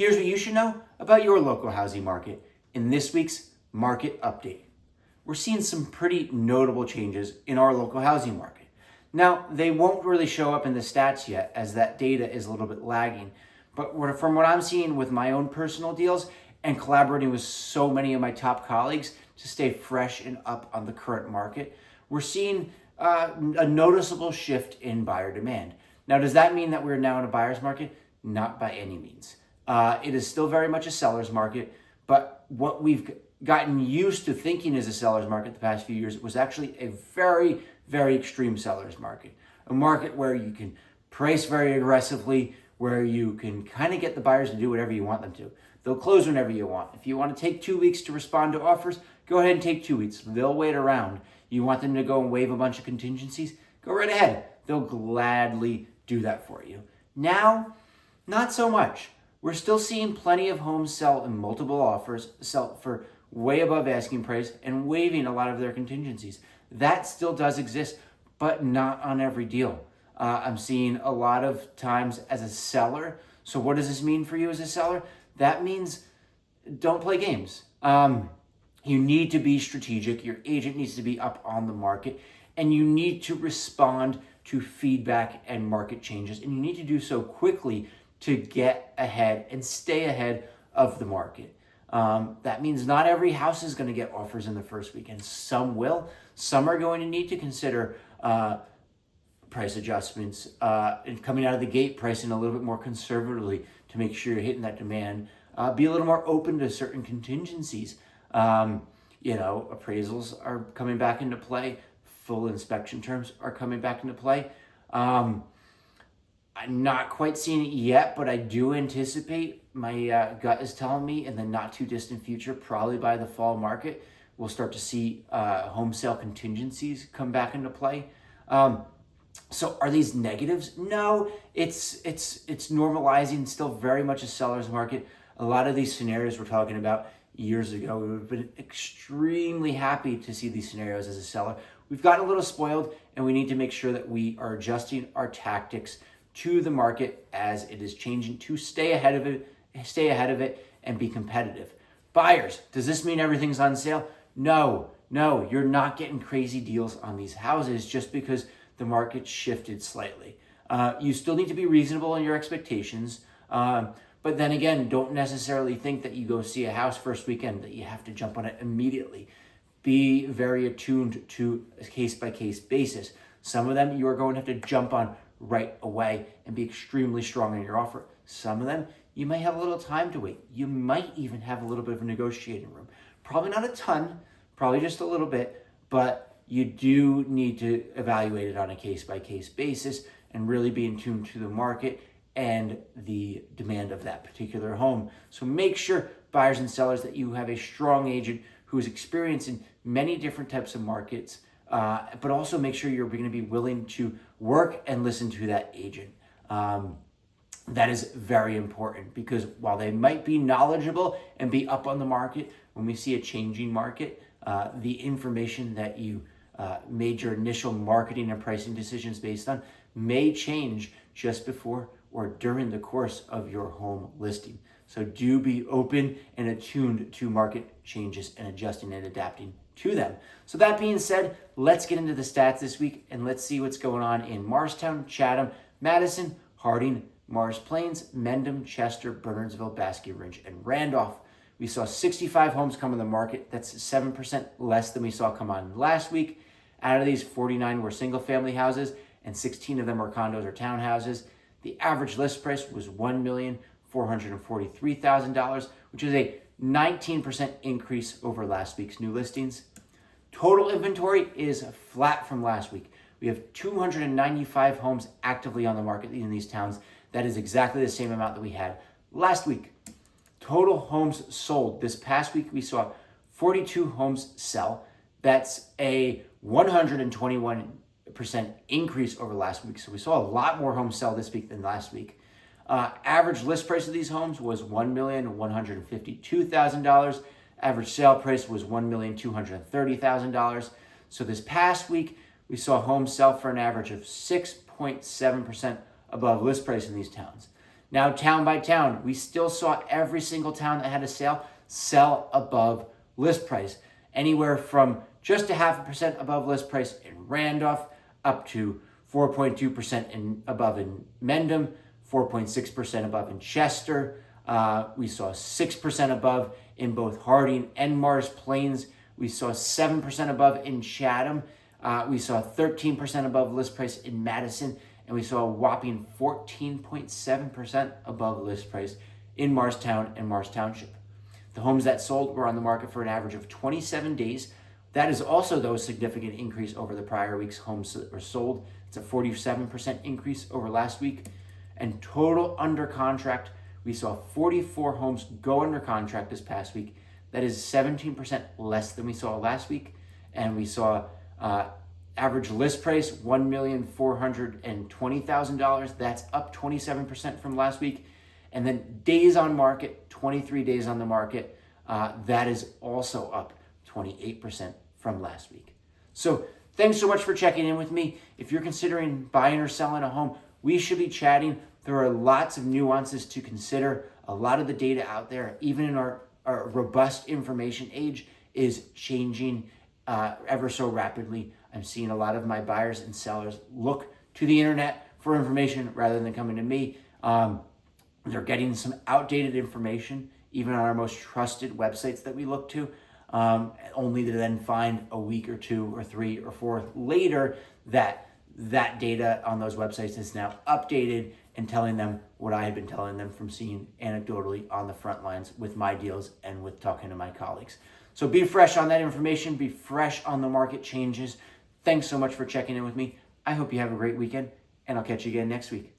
Here's what you should know about your local housing market in this week's Market Update. We're seeing some pretty notable changes in our local housing market. Now, they won't really show up in the stats yet as that data is a little bit lagging, but from what I'm seeing with my own personal deals and collaborating with so many of my top colleagues to stay fresh and up on the current market, we're seeing a noticeable shift in buyer demand. Now, does that mean that we're now in a buyer's market? Not by any means. It is still very much a seller's market, but what we've gotten used to thinking is a seller's market the past few years was actually a very, very extreme seller's market. A market where you can price very aggressively, where you can kind of get the buyers to do whatever you want them to. They'll close whenever you want. If you want to take 2 weeks to respond to offers, go ahead and take 2 weeks. They'll wait around. You want them to go and waive a bunch of contingencies? Go right ahead. They'll gladly do that for you. Now, not so much. We're still seeing plenty of homes sell in multiple offers, sell for way above asking price and waiving a lot of their contingencies. That still does exist, but not on every deal. I'm seeing a lot of times as a seller. So what does this mean for you as a seller? That means don't play games. You need to be strategic. Your agent needs to be up on the market, and you need to respond to feedback and market changes. And you need to do so quickly to get ahead and stay ahead of the market. That means not every house is going to get offers in the first weekend. Some will. Some are going to need to consider price adjustments and coming out of the gate pricing a little bit more conservatively to make sure you're hitting that demand. Be a little more open to certain contingencies. Appraisals are coming back into play. Full inspection terms are coming back into play. I'm not quite seeing it yet, but I do anticipate, my gut is telling me in the not too distant future, probably by the fall market, we'll start to see home sale contingencies come back into play. So are these negatives? No, it's normalizing, still very much a seller's market. A lot of these scenarios we're talking about years ago, we've been extremely happy to see these scenarios as a seller. We've gotten a little spoiled, and we need to make sure that we are adjusting our tactics to the market as it is changing to stay ahead of it and be competitive. Buyers, does this mean everything's on sale? No, you're not getting crazy deals on these houses just because the market shifted slightly. You still need to be reasonable in your expectations, but then again, don't necessarily think that you go see a house first weekend that you have to jump on it immediately. Be very attuned to a case-by-case basis. Some of them you are going to have to jump on right away and be extremely strong in your offer. Some of them you may have a little time to wait. You might even have a little bit of a negotiating room. Probably not a ton, probably just a little bit, but you do need to evaluate it on a case-by-case basis and really be in tune to the market and the demand of that particular home. So make sure, buyers and sellers, that you have a strong agent who is experienced in many different types of markets, but also make sure you're going to be willing to work and listen to that agent. That is very important because while they might be knowledgeable and be up on the market, when we see a changing market, the information that you made your initial marketing and pricing decisions based on may change just before or during the course of your home listing. So do be open and attuned to market changes and adjusting and adapting to them. So that being said, let's get into the stats this week and let's see what's going on in Morristown, Chatham, Madison, Harding, Morris Plains, Mendham, Chester, Bernardsville, Basking Ridge, and Randolph. We saw 65 homes come on the market. That's 7% less than we saw come on last week. Out of these, 49 were single-family houses and 16 of them were condos or townhouses. The average list price was $1,443,000, which is a 19% increase over last week's new listings. Total inventory is flat from last week. We have 295 homes actively on the market in these towns. That is exactly the same amount that we had last week. Total homes sold. This past week, we saw 42 homes sell. That's a 121% increase over last week. So we saw a lot more homes sell this week than last week. Average list price of these homes was $1,152,000. Average sale price was $1,230,000. So this past week, we saw homes sell for an average of 6.7% above list price in these towns. Now, town by town, we still saw every single town that had a sale sell above list price, anywhere from just a 0.5% above list price in Randolph up to 4.2% above in Mendham, 4.6% above in Chester. We saw 6% above in both Harding and Mars Plains. We saw 7% above in Chatham. We saw 13% above list price in Madison, and we saw a whopping 14.7% above list price in Morristown and Morris Township. The homes that sold were on the market for an average of 27 days. That is also, though, a significant increase over the prior week's homes that were sold. It's a 47% increase over last week. And total under contract, we saw 44 homes go under contract this past week. That is 17% less than we saw last week. And we saw average list price, $1,420,000. That's up 27% from last week. And then days on market, 23 days on the market. That is also up 28% from last week. So thanks so much for checking in with me. If you're considering buying or selling a home, we should be chatting. There are lots of nuances to consider. A lot of the data out there, even in our robust information age, is changing ever so rapidly. I'm seeing a lot of my buyers and sellers look to the internet for information rather than coming to me. They're getting some outdated information, even on our most trusted websites that we look to, only to then find a week or 2 or 3 or 4 later that data on those websites is now updated and telling them what I had been telling them from seeing anecdotally on the front lines with my deals and with talking to my colleagues. So be fresh on that information, be fresh on the market changes. Thanks so much for checking in with me. I hope you have a great weekend, and I'll catch you again next week.